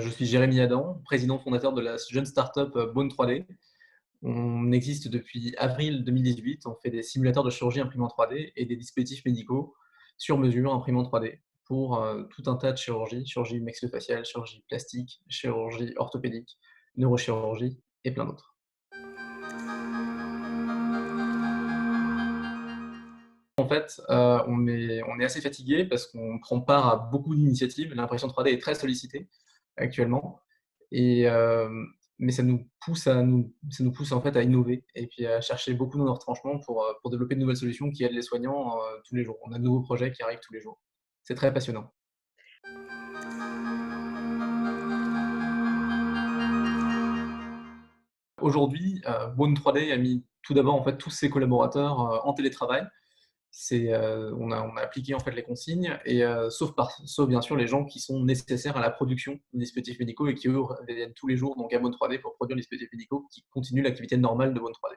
Je suis Jérémy Adam, président fondateur de la jeune startup Bone 3D. On existe depuis avril 2018. On fait des simulateurs de chirurgie imprimés en 3D et des dispositifs médicaux sur mesure imprimés en 3D pour tout un tas de chirurgies, chirurgie maxillofaciale, chirurgie plastique, chirurgie orthopédique, neurochirurgie et plein d'autres. En fait, on est assez fatigué parce qu'on prend part à beaucoup d'initiatives. L'impression 3D est très sollicitée actuellement et mais ça nous pousse en fait à innover et puis à chercher beaucoup dans nos retranchements pour développer de nouvelles solutions qui aident les soignants, tous les jours. On a de nouveaux projets qui arrivent tous les jours. C'est très passionnant. Aujourd'hui, Bone 3D a mis tout d'abord en fait tous ses collaborateurs, en télétravail. On a appliqué en fait les consignes et sauf bien sûr les gens qui sont nécessaires à la production des dispositifs médicaux et qui eux viennent tous les jours donc à Bone 3D pour produire les dispositifs médicaux qui continuent l'activité normale de Bone 3D.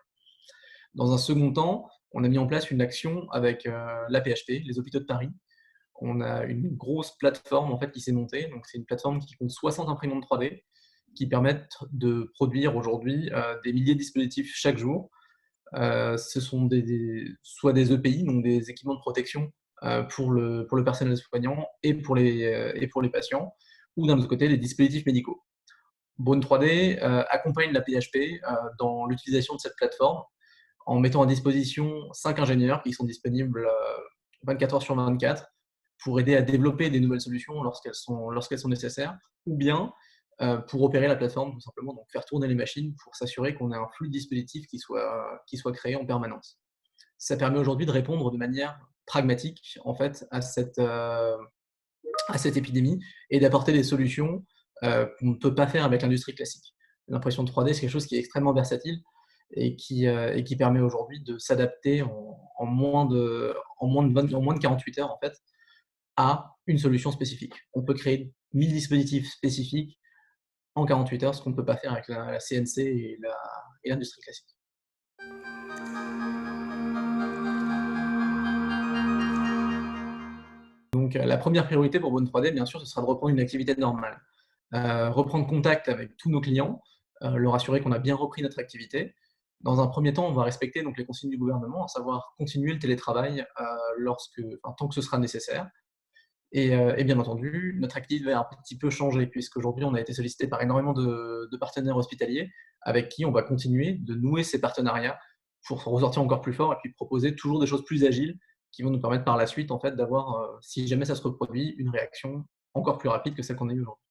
Dans un second temps, on a mis en place une action avec l'AP-HP, les hôpitaux de Paris. On a une grosse plateforme en fait qui s'est montée. Donc c'est une plateforme qui compte 60 imprimantes 3D qui permettent de produire aujourd'hui des milliers de dispositifs chaque jour. Ce sont soit des EPI, donc des équipements de protection pour le personnel soignant et pour les patients, ou d'un autre côté, les dispositifs médicaux. Bone 3D accompagne la PHP dans l'utilisation de cette plateforme en mettant à disposition 5 ingénieurs qui sont disponibles 24 heures sur 24 pour aider à développer des nouvelles solutions lorsqu'elles sont nécessaires, ou bien pour opérer la plateforme tout simplement, donc faire tourner les machines pour s'assurer qu'on ait un flux de dispositifs qui soit créé en permanence. Ça permet aujourd'hui de répondre de manière pragmatique en fait à cette épidémie et d'apporter des solutions qu'on ne peut pas faire avec l'industrie classique. L'impression 3D, c'est quelque chose qui est extrêmement versatile et qui permet aujourd'hui de s'adapter en moins de 48 heures en fait, à une solution spécifique. On peut créer 1000 dispositifs spécifiques en 48 heures, ce qu'on ne peut pas faire avec la CNC et l'industrie classique. Donc la première priorité pour Bone 3D, bien sûr, ce sera de reprendre une activité normale. Reprendre contact avec tous nos clients, leur assurer qu'on a bien repris notre activité. Dans un premier temps, on va respecter donc les consignes du gouvernement, à savoir continuer le télétravail tant que ce sera nécessaire. Et bien entendu, notre activité va un petit peu changer puisqu'aujourd'hui, on a été sollicité par énormément de partenaires hospitaliers avec qui on va continuer de nouer ces partenariats pour ressortir encore plus fort et puis proposer toujours des choses plus agiles qui vont nous permettre par la suite en fait d'avoir, si jamais ça se reproduit, une réaction encore plus rapide que celle qu'on a eue aujourd'hui.